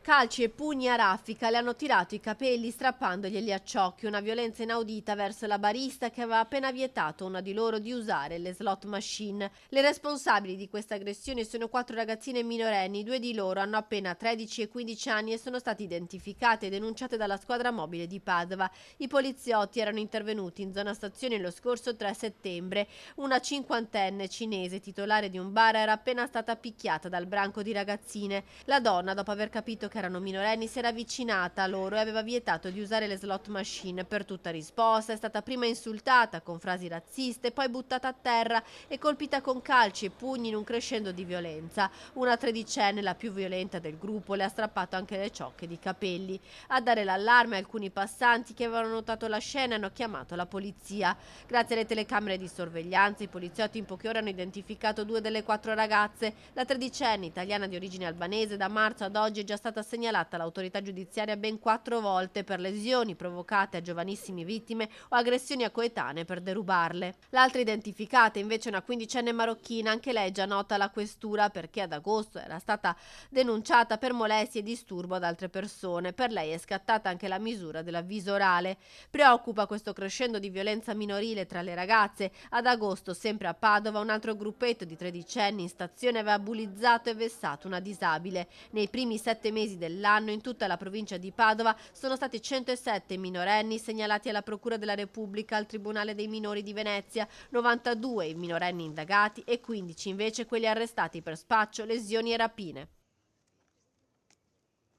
Calci e pugni a raffica le hanno tirato i capelli strappandoglieli a ciocchi, una violenza inaudita verso la barista che aveva appena vietato a una di loro di usare le slot machine. Le responsabili di questa aggressione sono 4 ragazzine minorenni, 2 di loro hanno appena 13 e 15 anni e sono state identificate e denunciate dalla squadra mobile di Padova. I poliziotti erano intervenuti in zona stazione lo scorso 3 settembre. Una cinquantenne cinese titolare di un bar era appena stata picchiata dal branco di ragazzine. La donna, dopo aver capito che erano minorenni, si era avvicinata a loro e aveva vietato di usare le slot machine. Per tutta risposta è stata prima insultata con frasi razziste, poi buttata a terra e colpita con calci e pugni in un crescendo di violenza. Una tredicenne, la più violenta del gruppo, le ha strappato anche le ciocche di capelli. A dare l'allarme alcuni passanti che avevano notato la scena hanno chiamato la polizia. Grazie alle telecamere di sorveglianza i poliziotti in poche ore hanno identificato 2 delle 4 ragazze. La tredicenne, italiana di origine albanese, da marzo ad oggi è già stata segnalata all'autorità giudiziaria ben 4 volte per lesioni provocate a giovanissime vittime o aggressioni a coetanee per derubarle. L'altra identificata invece è una quindicenne marocchina, anche lei già nota alla questura perché ad agosto era stata denunciata per molestie e disturbo ad altre persone. Per lei è scattata anche la misura dell'avviso orale. Preoccupa questo crescendo di violenza minorile tra le ragazze. Ad agosto, sempre a Padova, un altro gruppetto di tredicenni in stazione aveva bullizzato e vessato una disabile. Nei primi 7 mesi dell'anno in tutta la provincia di Padova sono stati 107 minorenni segnalati alla Procura della Repubblica, al Tribunale dei minori di Venezia, 92 i minorenni indagati e 15 invece quelli arrestati per spaccio, lesioni e rapine.